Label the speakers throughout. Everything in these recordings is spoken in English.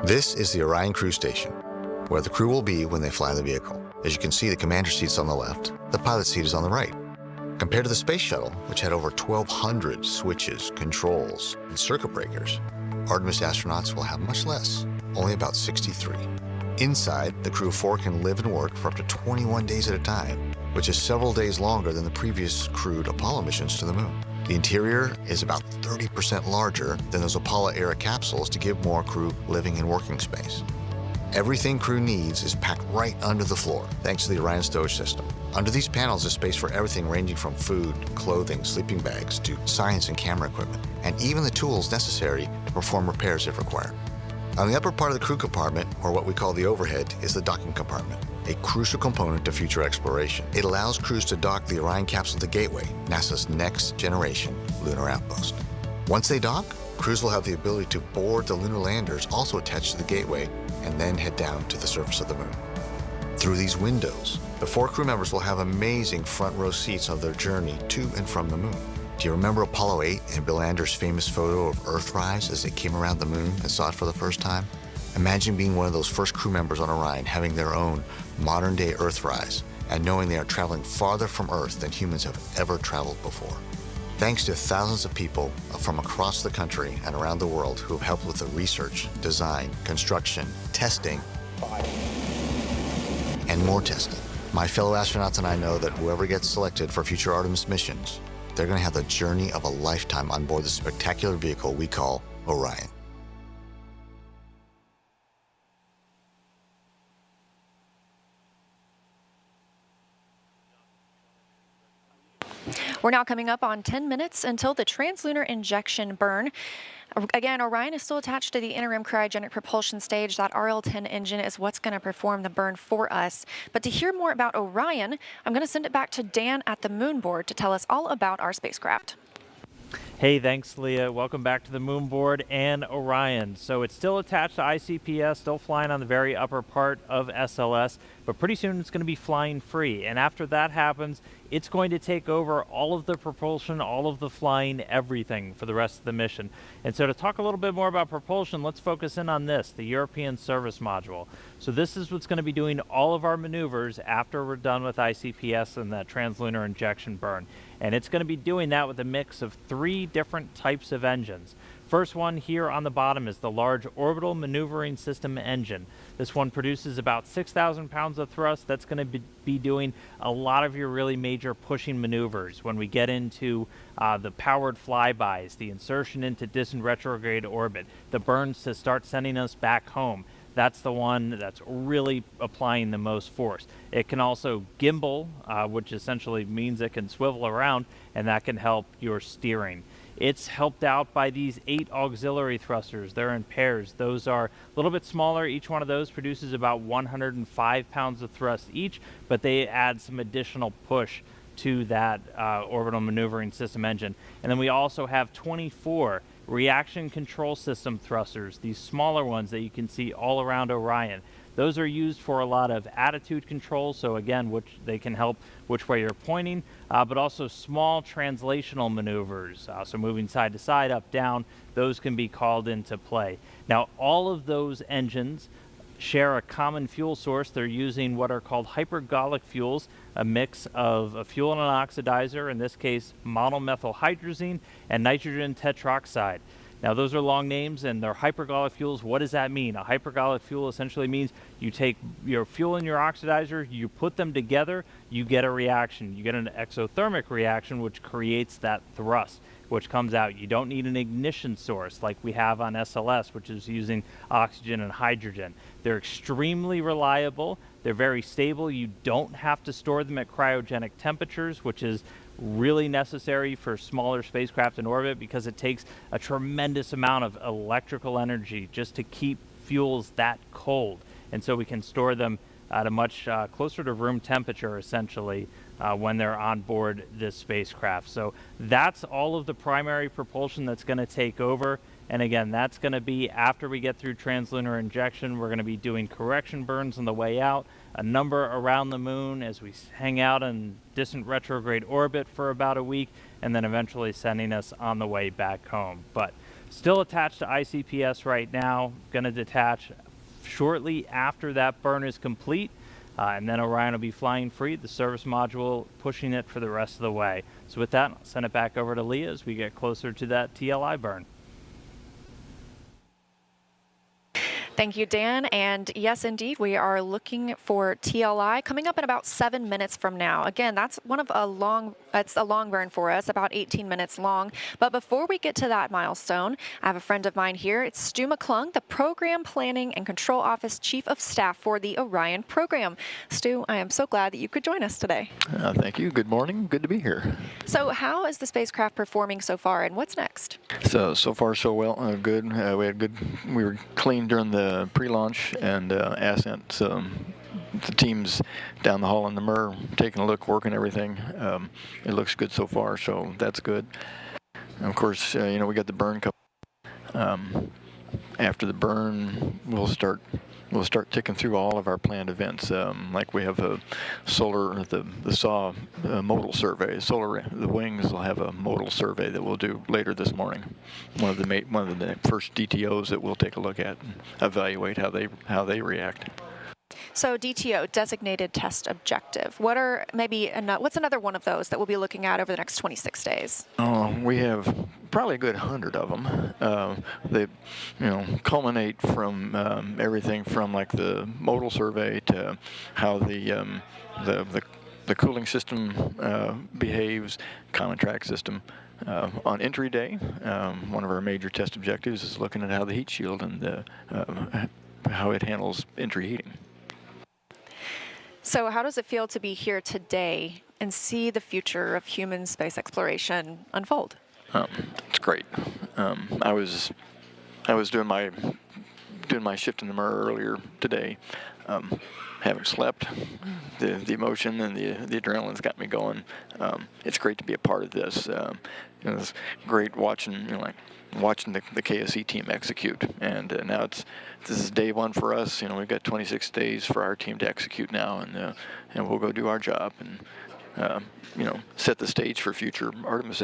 Speaker 1: This is the Orion crew station, where the crew will be when they fly the vehicle. As you can see, the commander seat's on the left, the pilot seat is on the right. Compared to the space shuttle, which had over 1,200 switches, controls, and circuit breakers, Artemis astronauts will have much less, only about 63. Inside, the crew of 4 can live and work for up to 21 days at a time, which is several days longer than the previous crewed Apollo missions to the moon. The interior is about 30% larger than those Apollo-era capsules to give more crew living and working space. Everything crew needs is packed right under the floor, thanks to the Orion stowage system. Under these panels is space for everything ranging from food, clothing, sleeping bags, to science and camera equipment, and even the tools necessary to perform repairs if required. On the upper part of the crew compartment, or what we call the overhead, is the docking compartment, a crucial component to future exploration. It allows crews to dock the Orion capsule to Gateway, NASA's next generation lunar outpost. Once they dock, crews will have the ability to board the lunar landers also attached to the Gateway and then head down to the surface of the moon. Through these windows, the 4 crew members will have amazing front row seats on their journey to and from the moon. Do you remember Apollo 8 and Bill Anders' famous photo of Earthrise as they came around the moon and saw it for the first time? Imagine being one of those first crew members on Orion, having their own modern-day Earthrise, and knowing they are traveling farther from Earth than humans have ever traveled before. Thanks to thousands of people from across the country and around the world who have helped with the research, design, construction, testing, and more testing. My fellow astronauts and I know that whoever gets selected for future Artemis missions, they're going to have the journey of a lifetime on board the spectacular vehicle we call Orion.
Speaker 2: We're now coming up on 10 minutes until the translunar injection burn. Again, Orion is still attached to the interim cryogenic propulsion stage. That RL-10 engine is what's going to perform the burn for us. But to hear more about Orion, I'm going to send it back to Dan at the moon board to tell us all about our spacecraft.
Speaker 3: Hey, thanks, Leah. Welcome back to the moon board and Orion. So it's still attached to ICPS, still flying on the very upper part of SLS, but pretty soon it's going to be flying free. And after that happens, it's going to take over all of the propulsion, all of the flying, everything for the rest of the mission. And so to talk a little bit more about propulsion, let's focus in on this, the European Service Module. So this is what's going to be doing all of our maneuvers after we're done with ICPS and that translunar injection burn. And it's going to be doing that with a mix of 3 different types of engines. First one here on the bottom is the Large Orbital Maneuvering System engine. This one produces about 6,000 pounds of thrust. That's going to be doing a lot of your really major pushing maneuvers when we get into the powered flybys, the insertion into distant retrograde orbit, the burns to start sending us back home. That's the one that's really applying the most force. It can also gimbal, which essentially means it can swivel around, and that can help your steering. It's helped out by these 8 auxiliary thrusters. They're in pairs. Those are a little bit smaller. Each one of those produces about 105 pounds of thrust each, but they add some additional push to that orbital maneuvering system engine. And then we also have 24 reaction control system thrusters, these smaller ones that you can see all around Orion. Those are used for a lot of attitude control, so again, which they can help which way you're pointing, but also small translational maneuvers, so moving side to side, up, down, those can be called into play. Now, all of those engines share a common fuel source. They're using what are called hypergolic fuels, a mix of a fuel and an oxidizer, in this case monomethylhydrazine and nitrogen tetroxide. Now those are long names and they're hypergolic fuels. What does that mean? A hypergolic fuel essentially means you take your fuel and your oxidizer, you put them together, you get a reaction. You get an exothermic reaction which creates that thrust which comes out. You don't need an ignition source like we have on SLS, which is using oxygen and hydrogen. They're extremely reliable. They're very stable. You don't have to store them at cryogenic temperatures, which is really necessary for smaller spacecraft in orbit because it takes a tremendous amount of electrical energy just to keep fuels that cold. And so we can store them at a much closer to room temperature, essentially, when they're on board this spacecraft. So that's all of the primary propulsion that's going to take over. And again, that's going to be after we get through translunar injection. We're going to be doing correction burns on the way out, a number around the moon as we hang out in distant retrograde orbit for about a week, and then eventually sending us on the way back home. But Still attached to ICPS right now, going to detach shortly after that burn is complete. And then Orion will be flying free, the service module pushing it for the rest of the way. So with that, I'll send it back over to Leah as we get closer to that TLI burn.
Speaker 2: Thank you, Dan. And yes, indeed, we are looking for TLI coming up in about 7 minutes from now. Again, that's it's a long burn for us, about 18 minutes long. But before we get to that milestone, I have a friend of mine here. It's Stu McClung, the Program Planning and Control Office Chief of Staff for the Orion program. Stu, I am so glad that you could join us today.
Speaker 4: Thank you. Good morning. Good to be here.
Speaker 2: So how is the spacecraft performing so far, and what's next?
Speaker 4: So far so well. Good. We were clean during the pre-launch and ascent. The team's down the hall in the MER, taking a look, working everything. It looks good so far, so that's good. And of course, we got the burn coming. After the burn, we'll start ticking through all of our planned events. Like we have the SAW modal survey. The wings will have a modal survey that we'll do later this morning. One of the first DTOs that we'll take a look at and evaluate how they react.
Speaker 2: So DTO, designated test objective. What's another one of those that we'll be looking at over the next 26 days?
Speaker 4: We have probably a good 100 of them. They, culminate from everything from like the modal survey to how the cooling system behaves, common track system. On entry day, one of our major test objectives is looking at how the heat shield and how it handles entry heating.
Speaker 2: So how does it feel to be here today and see the future of human space exploration unfold?
Speaker 4: It's great. I was doing my shift in the MER earlier today. Haven't slept. The emotion and the adrenaline's got me going. It's great to be a part of this. It's great watching watching the KSC team execute, and now this is day one for us. We've got 26 days for our team to execute now, and we'll go do our job and set the stage for future Artemis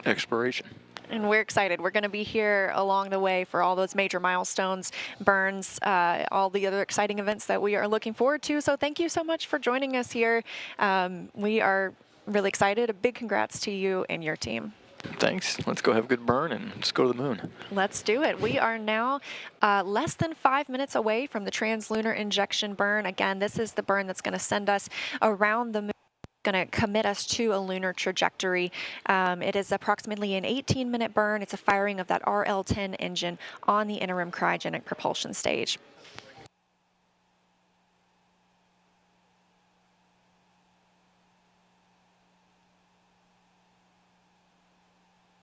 Speaker 4: exploration.
Speaker 2: And we're excited. We're going to be here along the way for all those major milestones, burns, all the other exciting events that we are looking forward to. So thank you so much for joining us here. We are really excited. A big congrats to you and your team.
Speaker 4: Thanks. Let's go have a good burn and let's go to the moon.
Speaker 2: Let's do it. We are now less than 5 minutes away from the translunar injection burn. Again, this is the burn that's going to send us around the moon, going to commit us to a lunar trajectory. It is approximately an 18-minute burn. It's a firing of that RL-10 engine on the interim cryogenic propulsion stage.